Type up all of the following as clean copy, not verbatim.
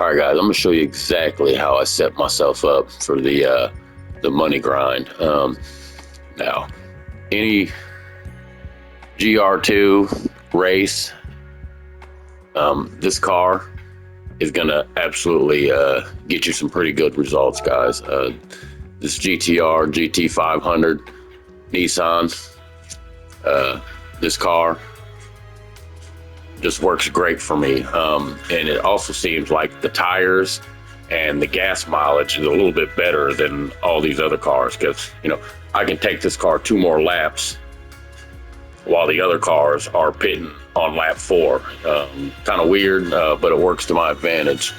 All right, guys, I'm gonna show you exactly how I set myself up for the money grind. Now, any GR2 race, this car is gonna absolutely get you some pretty good results, guys. This GTR GT500 Nissan, this car just works great for me. And it also seems like the tires and the gas mileage is a little bit better than all these other cars because, I can take this car 2 more laps while the other cars are pitting on lap 4. Kind of weird, but it works to my advantage.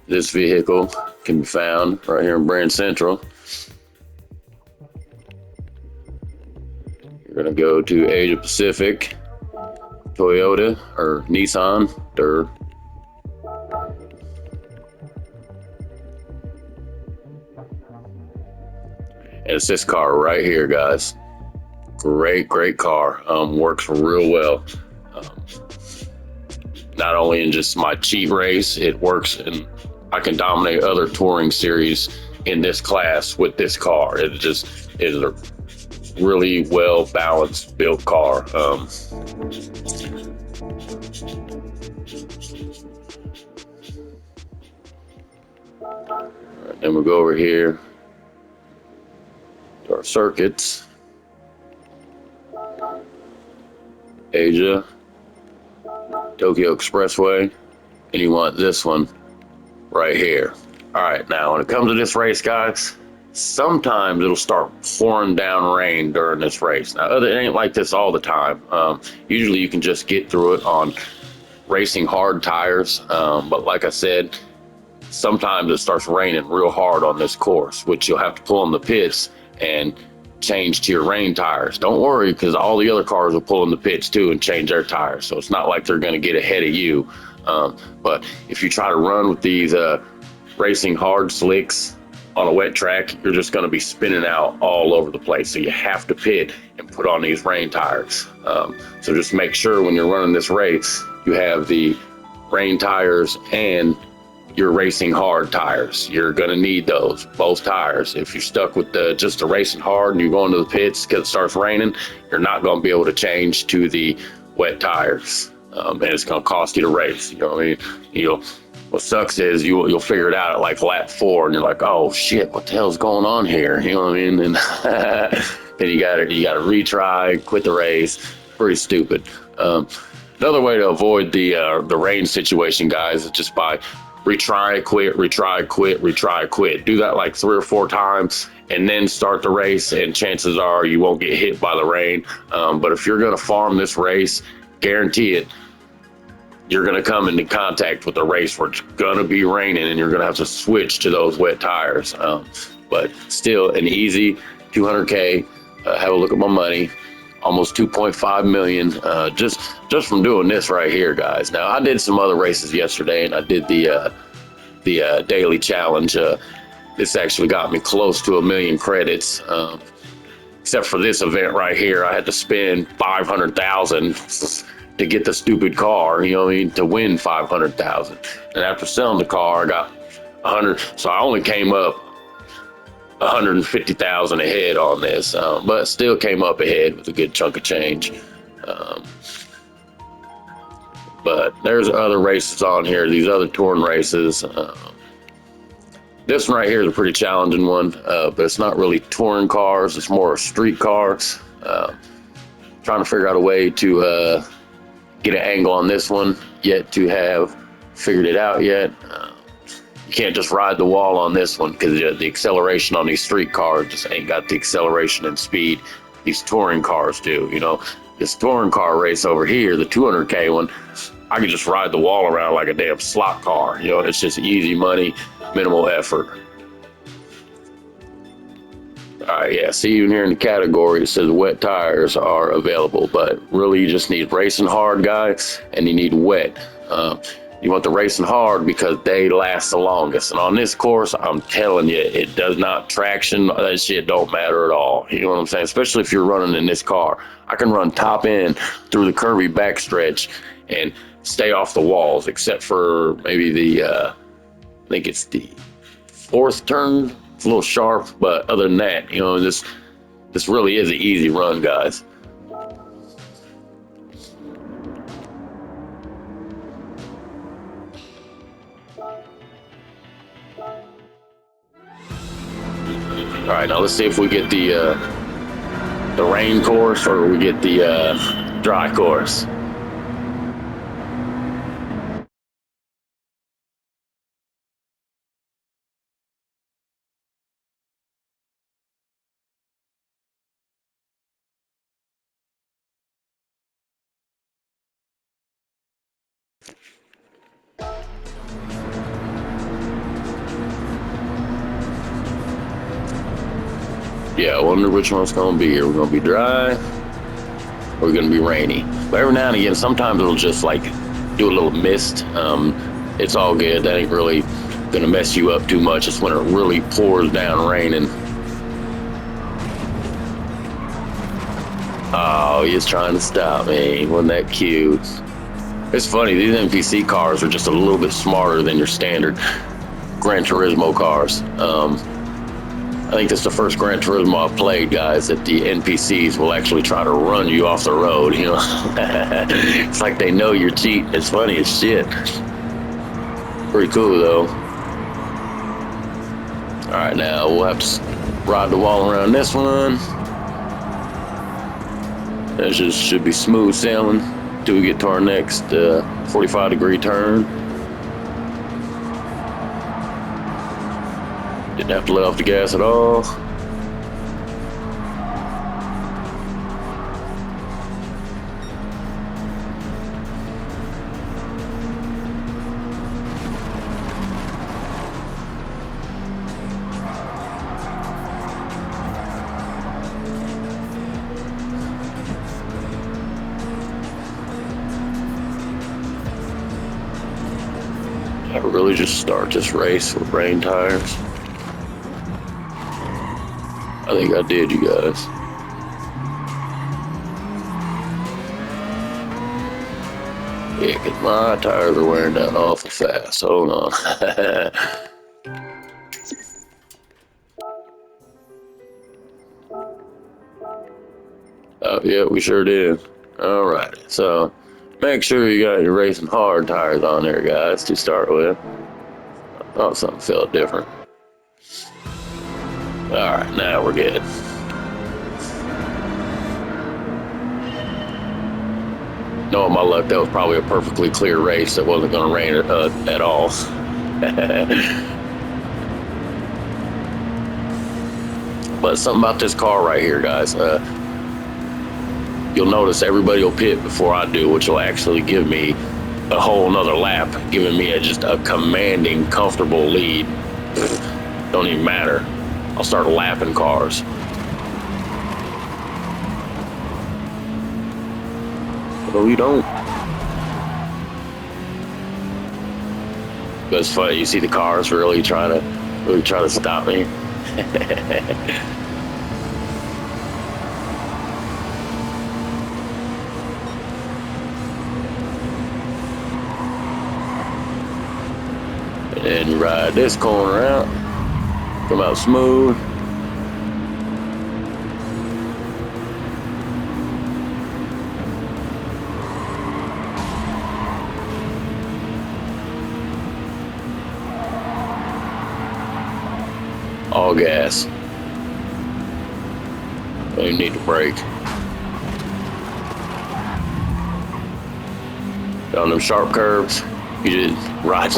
This vehicle can be found right here in Brand Central. You're gonna go to Asia Pacific, Toyota or Nissan, and it's this car right here, guys. Great car. Works real well. Not only in just my cheat race, it works and I can dominate other touring series in this class with this car. It just is a really well balanced built car. Then we'll go over here to our circuits. Asia, Tokyo Expressway, and you want this one right here. All right, now when it comes to this race, guys, sometimes it'll start pouring down rain during this race. Now, it ain't like this all the time. Usually you can just get through it on racing hard tires, but like I said, sometimes it starts raining real hard on this course, which you'll have to pull in the pits and change to your rain tires. Don't worry, because all the other cars will pull in the pits too and change their tires, so it's not like they're going to get ahead of you. But if you try to run with these racing hard slicks on a wet track, you're just going to be spinning out all over the place, so you have to pit and put on these rain tires. So just make sure when you're running this race you have the rain tires and your racing hard tires. You're going to need those, both tires. If you're stuck with just the racing hard and you're going to the pits because it starts raining, you're not going to be able to change to the wet tires, and it's going to cost you the race. You know what I mean? What sucks is you'll figure it out at like lap 4 and you're like, oh shit, what the hell's going on here? You know what I mean? And then you gotta retry, quit the race. Pretty stupid. Another way to avoid the rain situation, guys, is just by retry, quit, retry, quit, retry, quit. Do that like 3 or 4 times and then start the race, and chances are you won't get hit by the rain. But if you're going to farm this race, guarantee it, you're going to come into contact with a race where it's going to be raining and you're going to have to switch to those wet tires. But still an easy 200K. Have a look at my money. Almost 2.5 million just from doing this right here, guys. Now, I did some other races yesterday, and I did the daily challenge. This actually got me close to 1 million credits. Except for this event right here, I had to spend 500,000 to get the stupid car. You know what I mean? To win 500,000. And after selling the car, I got 100. So I only came up 150,000 ahead on this, but still came up ahead with a good chunk of change. But there's other races on here, these other touring races. This one right here is a pretty challenging one, but it's not really touring cars, it's more street cars. Trying to figure out a way to get an angle on this one, yet to have figured it out yet. You can't just ride the wall on this one because the acceleration on these street cars just ain't got the acceleration and speed these touring cars do. This touring car race over here, the 200K one, I could just ride the wall around like a damn slot car. It's just easy money, minimal effort. All right, yeah, see you here in the category. It says wet tires are available, but really you just need racing hard, guys, and you need wet. You want the racing hard because they last the longest. And on this course, I'm telling you, it does not traction. That shit don't matter at all. You know what I'm saying? Especially if you're running in this car. I can run top end through the curvy backstretch and stay off the walls, except for maybe I think it's the fourth turn. It's a little sharp, but other than that, this really is an easy run, guys. All right, now let's see if we get the rain course or we get the dry course. Yeah, I wonder which one's gonna be here. We're gonna be dry, or we're gonna be rainy. But every now and again, sometimes it'll just like do a little mist. It's all good. That ain't really gonna mess you up too much. It's when it really pours down raining. Oh, he's trying to stop me. Wasn't that cute? It's funny, these NPC cars are just a little bit smarter than your standard Gran Turismo cars. I think this is the first Gran Turismo I've played, guys, that the NPCs will actually try to run you off the road, It's like they know you're cheating. It's funny as shit. Pretty cool, though. All right, now we'll have to ride the wall around this one. That just should be smooth sailing till we get to our next 45-degree turn. Didn't have to let off the gas at all. I really just start this race with rain tires. I think I did, you guys. Yeah, because my tires are wearing down awful fast. Hold on. Oh, yeah, we sure did. All right, so make sure you got your racing hard tires on there, guys, to start with. I thought something felt different. All right, now we're good. No, my luck, that was probably a perfectly clear race that wasn't going to rain at all. But something about this car right here, guys. You'll notice everybody will pit before I do, which will actually give me a whole nother lap, giving me just a commanding, comfortable lead. Don't even matter. I'll start lapping cars. No, you don't. But it's funny, you see the cars really try to stop me. And then you ride this corner out, come out smooth. All gas. Don't even need to brake. On them sharp curves, you just ride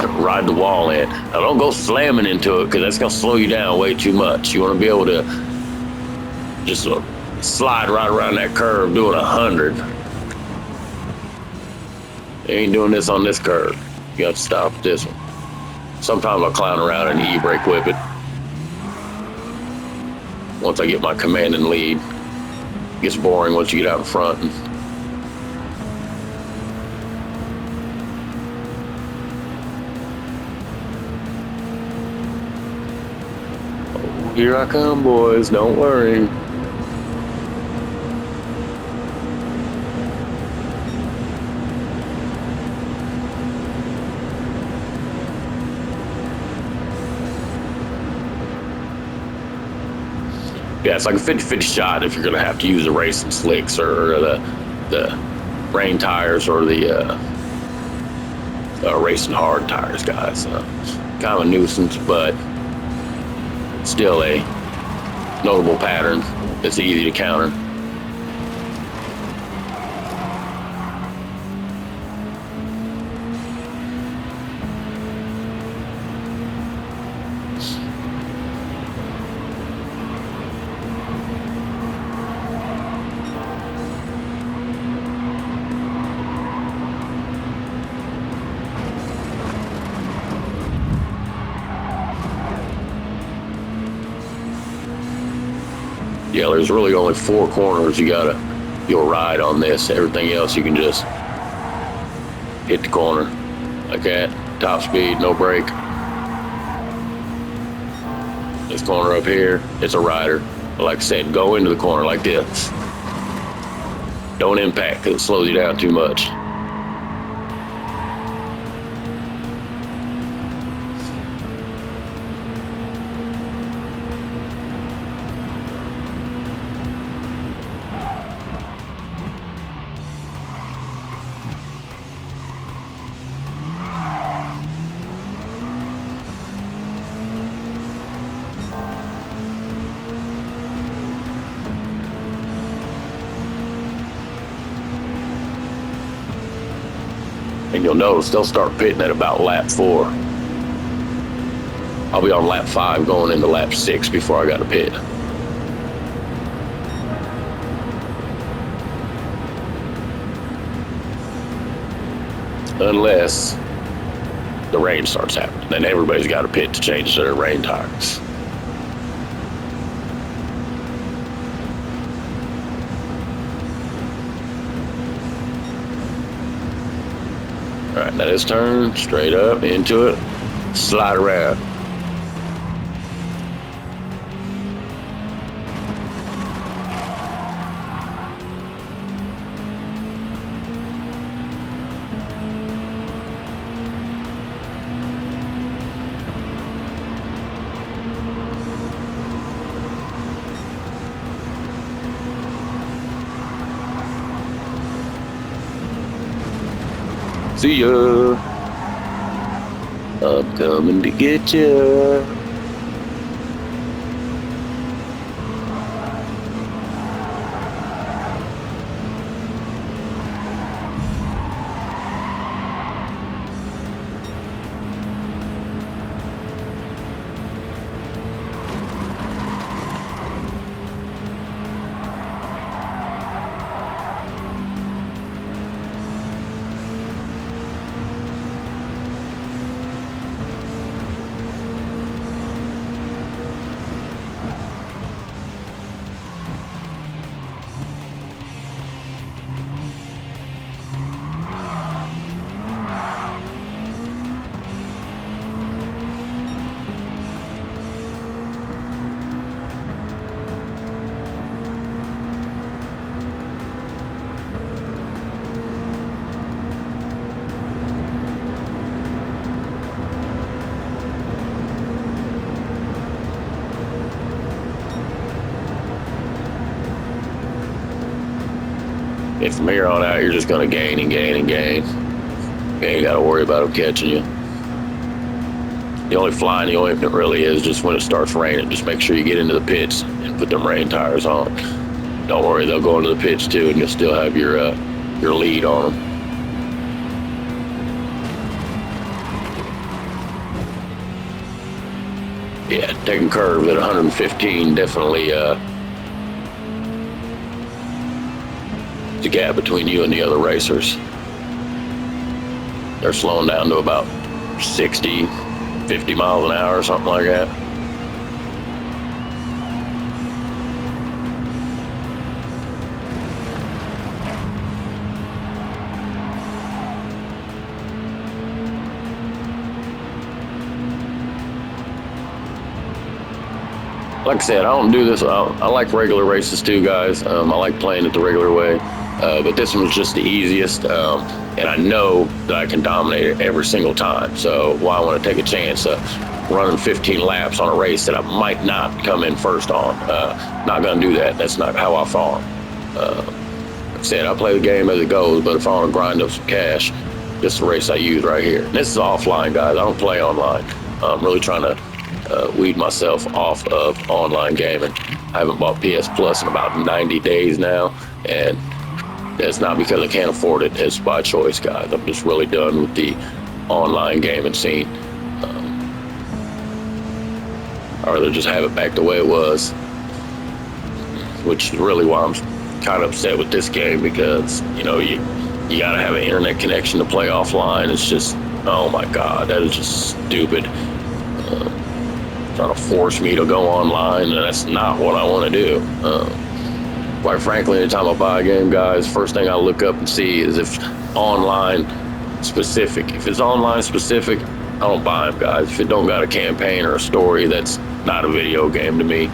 the wall in. Now don't go slamming into it because that's gonna slow you down way too much. You want to be able to just slide right around that curve doing 100. You ain't doing this on this curve. You have to stop at this one. Sometimes I'll clown around and e-brake whip it. Once I get my commanding lead, it gets boring once you get out in front. Here I come, boys. Don't worry. Yeah, it's like a 50-50 shot if you're going to have to use the racing slicks or the rain tires or the racing hard tires, guys. Kind of a nuisance, but still a notable pattern. It's easy to counter. Yeah, there's really only 4 corners you'll ride on this. Everything else you can just hit the corner like that. Top speed, no brake. This corner up here, it's a rider. But like I said, go into the corner like this. Don't impact because it slows you down too much. And you'll notice they'll start pitting at about lap 4. I'll be on lap 5 going into lap 6 before I got to pit. Unless the rain starts happening. Then everybody's got to pit to change their rain tires. All right, now this turn, straight up, into it, slide around. See ya. I'm coming to get ya. And from here on out, you're just going to gain and gain and gain. You ain't got to worry about them catching you. The only fly in the ointment really is just when it starts raining. Just make sure you get into the pits and put them rain tires on. Don't worry, they'll go into the pits too, and you'll still have your lead on them. Yeah, taking curves at 115 definitely the gap between you and the other racers. They're slowing down to about 60, 50 miles an hour or something like that. like I said, I don't do this. I like regular races too, guys. I like playing it the regular way. But this one was just the easiest. And I know that I can dominate it every single time. So why I want to take a chance running 15 laps on a race that I might not come in first on. Not going to do that. That's not how I farm. Like I said, I play the game as it goes, but if I want to grind up some cash, this is the race I use right here. And this is offline, guys. I don't play online. I'm really trying to weed myself off of online gaming. I haven't bought PS Plus in about 90 days now, and it's not because I can't afford it. It's by choice, guys. I'm just really done with the online gaming scene. I'd rather just have it back the way it was, which is really why I'm kind of upset with this game, because, you know, you gotta have an internet connection to play offline. It's just, oh my God, that is just stupid. Trying to force me to go online, and that's not what I want to do. Quite frankly, anytime I buy a game, guys, first thing I look up and see is if online specific. If it's online specific, I don't buy them, guys. If it don't got a campaign or a story, that's not a video game to me.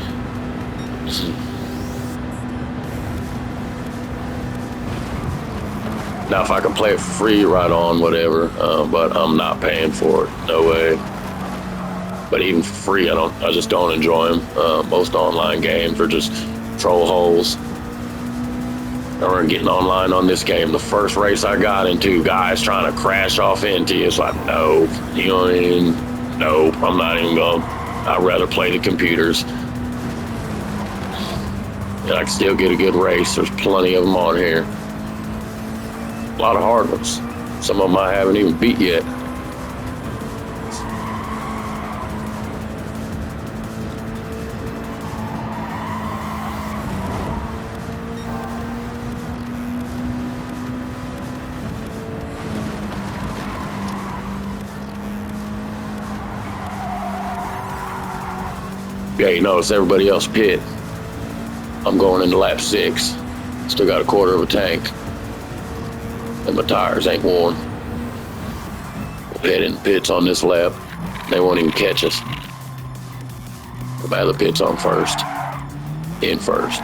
Now, if I can play it free, right on, whatever, but I'm not paying for it. No way. But even for free, I just don't enjoy them. Most online games are just troll holes. I remember getting online on this game. The first race I got into, guys trying to crash off into you. It's like, no, you know what I mean? No, I'm not even going. I'd rather play the computers. And I can still get a good race. There's plenty of them on here. A lot of hard ones. Some of them I haven't even beat yet. Yeah, you notice everybody else pit. I'm going into lap 6. Still got a quarter of a tank. And my tires ain't worn. We'll pit in pits on this lap. They won't even catch us. We'll buy the pits on first. In first.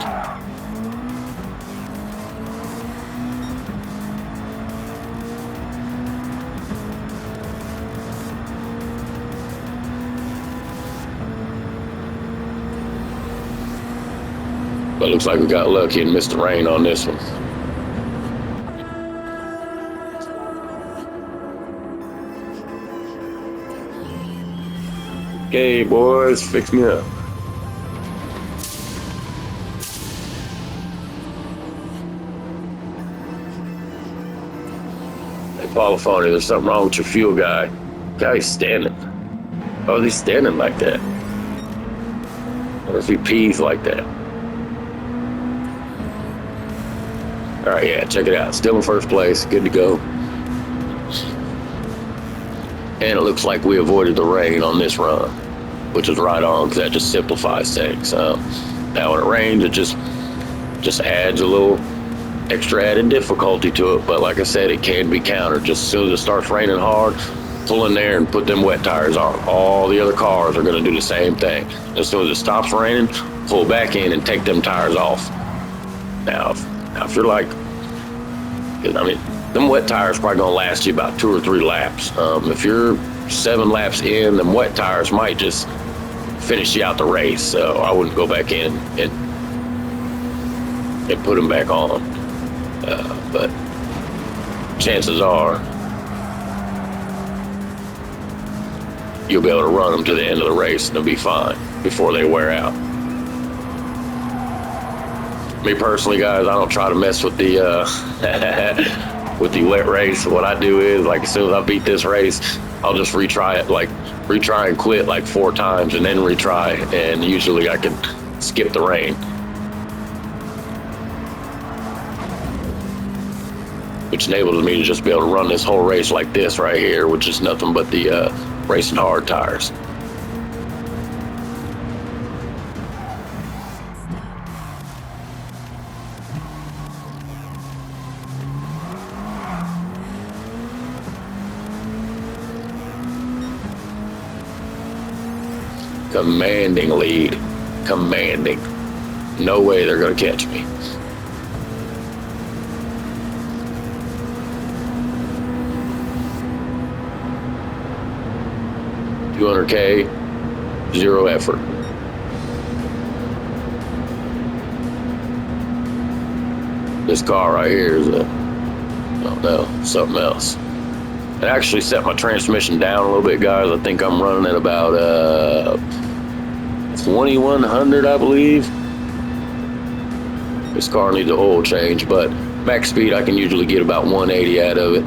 But looks like we got lucky and missed the rain on this one. Okay, boys, fix me up. Hey, Polyphony, there's something wrong with your fuel guy. Guy's standing. Oh, is he standing like that? Or if he pees like that? All right, yeah, check it out. Still in first place, good to go. And it looks like we avoided the rain on this run, which is right on, because that just simplifies things. Now when it rains, it just adds a little extra added difficulty to it. But like I said, it can be countered. Just as soon as it starts raining hard, pull in there and put them wet tires on. All the other cars are going to do the same thing. As soon as it stops raining, pull back in and take them tires off. Now if you're like, I mean, them wet tires probably gonna last you about 2 or 3 laps. If you're 7 laps in, them wet tires might just finish you out the race. So I wouldn't go back in and put them back on. But chances are you'll be able to run them to the end of the race and they'll be fine before they wear out. Me personally, guys, I don't try to mess with the with the wet race. What I do is, like, as soon as I beat this race, I'll just retry it, like retry and quit like 4 times and then retry, and usually I can skip the rain, which enables me to just be able to run this whole race like this right here, which is nothing but the racing hard tires. Commanding lead. commanding. No way they're gonna catch me. $200K, zero effort. This car right here is something else. I actually set my transmission down a little bit, guys. I think I'm running at about 2100, I believe. This car needs an oil change, but max speed I can usually get about 180 out of it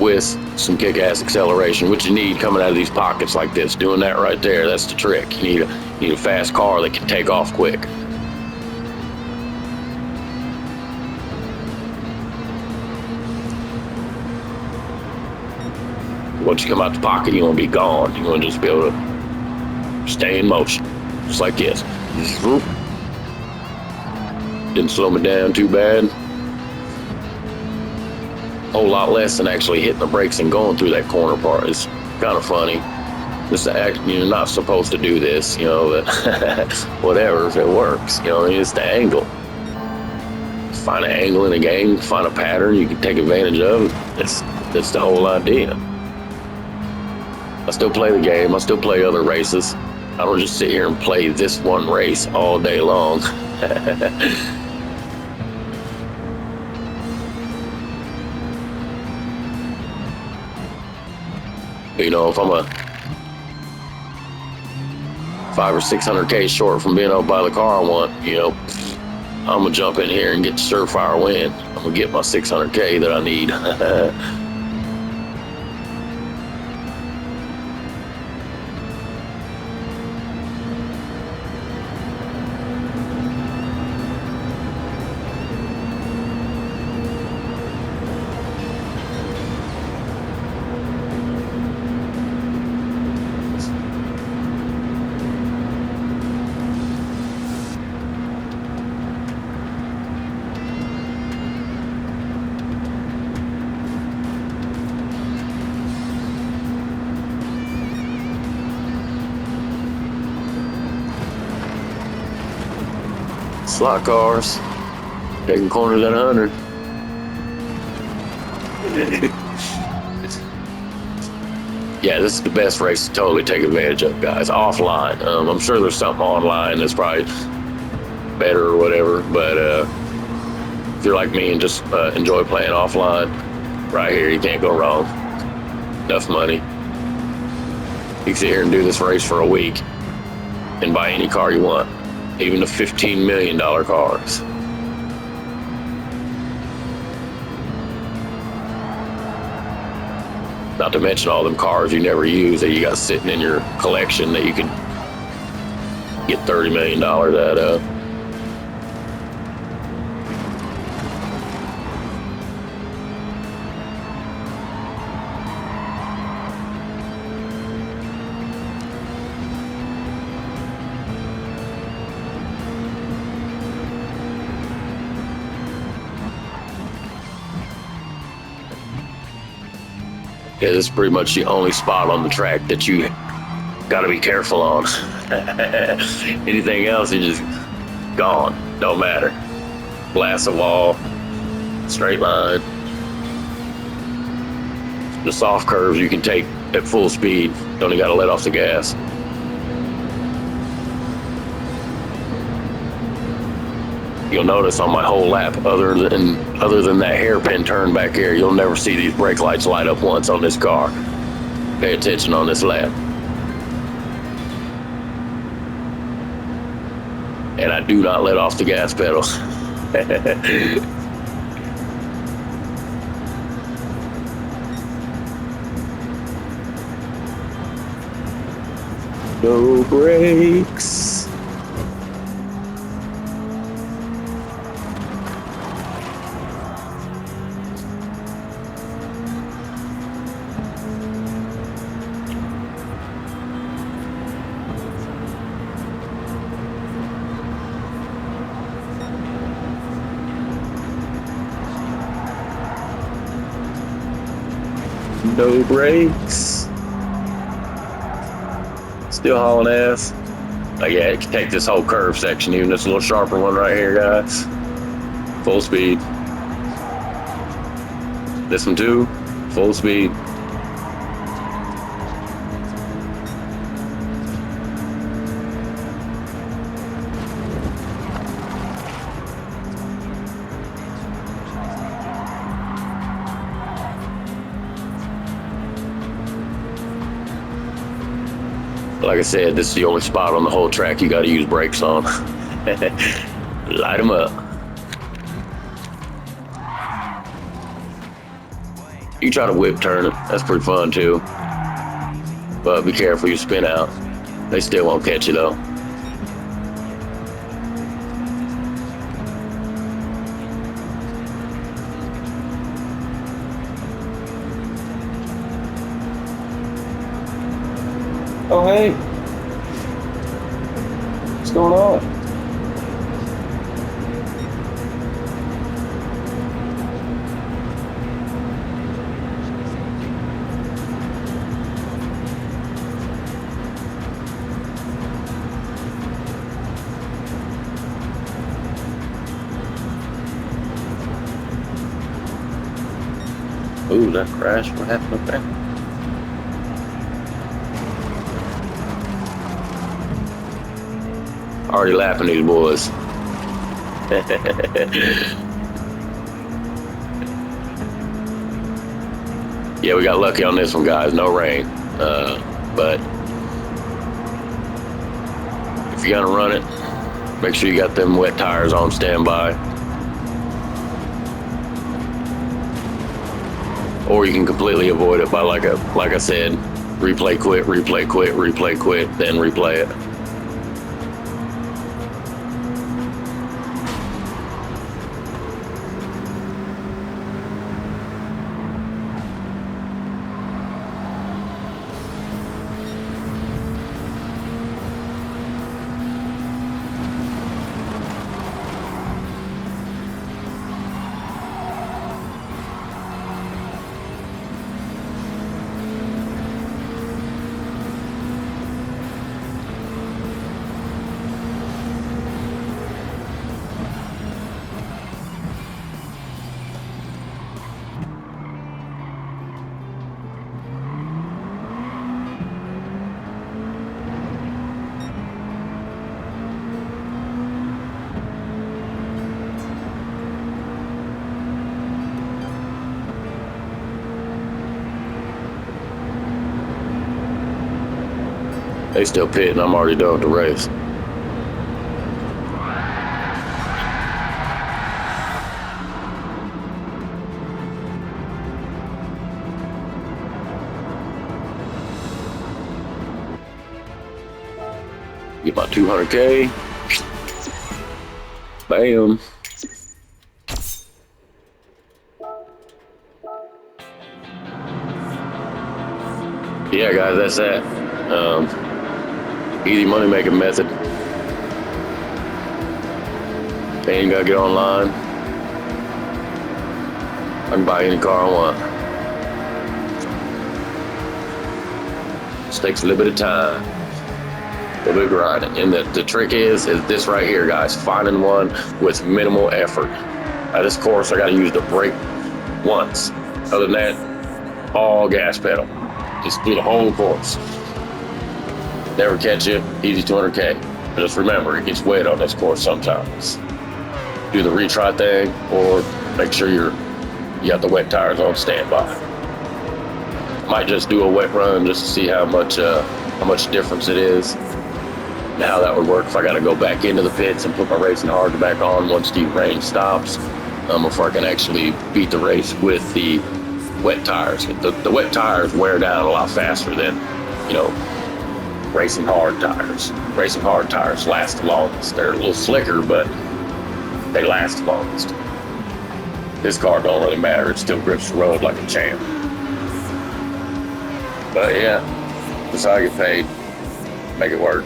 with some kick-ass acceleration, which you need coming out of these pockets like this. Doing that right there, that's the trick. You need a fast car that can take off quick. Once you come out the pocket, you want to be gone. You want to just be able to stay in motion, just like this. Didn't slow me down too bad. A whole lot less than actually hitting the brakes and going through that corner part. It's kind of funny. You're not supposed to do this, but whatever, if it works, it's the angle. Find an angle in a game, find a pattern you can take advantage of. That's the whole idea. I still play the game. I still play other races. I don't just sit here and play this one race all day long. If I'm a 500 or 600K short from being able to buy the car I want, I'm gonna jump in here and get the surefire win. I'm gonna get my 600K that I need. Slot cars, taking corners at 100. Yeah, this is the best race to totally take advantage of, guys. Offline. I'm sure there's something online that's probably better or whatever, but if you're like me and just enjoy playing offline, right here, you can't go wrong. Enough money. You can sit here and do this race for a week and buy any car you want. Even the $15 million cars. Not to mention all them cars you never use that you got sitting in your collection that you could get $30 million out of. Yeah, this is pretty much the only spot on the track that you got to be careful on. Anything else is just gone. Don't matter. Blast a wall, straight line. The soft curves you can take at full speed. You only got to let off the gas. You'll notice on my whole lap, other than that hairpin turn back here, you'll never see these brake lights light up once on this car. Pay attention on this lap. And I do not let off the gas pedal. No brakes. No brakes. Still hauling ass. Like, yeah, it can take this whole curve section, even this little sharper one right here, guys. Full speed. This one too, full speed. Like I said, this is the only spot on the whole track you got to use brakes on. Light them up. You try to whip turn it. That's pretty fun too. But be careful, you spin out. They still won't catch you though. Oh, hey. What's going on? Ooh, that crash. What happened up there? Already laughing at these boys. Yeah, we got lucky on this one, guys. No rain. But if you're gonna run it, make sure you got them wet tires on standby. Or you can completely avoid it by, like I said, replay, quit, replay, quit, replay, quit, then replay it. They still pitting. I'm already done with the race. Get my 200K. Bam. Yeah, guys, that's that. Easy money making method. They ain't gotta get online. I can buy any car I want. Just takes a little bit of time, a little bit of grinding. And the trick is this right here, guys, finding one with minimal effort. Now this course, I gotta use the brake once. Other than that, all gas pedal. Just do the whole course. Never catch you, easy 200K. But just remember, it gets wet on this course sometimes. Do the retry thing, or make sure you got the wet tires on standby. Might just do a wet run just to see how much difference it is, and how that would work if I got to go back into the pits and put my racing hard back on once the rain stops, before I can actually beat the race with the wet tires. The wet tires wear down a lot faster than, racing hard tires. Racing hard tires last the longest. They're a little slicker, but they last the longest. This car don't really matter. It still grips the road like a champ. But yeah, that's how I get paid. Make it work.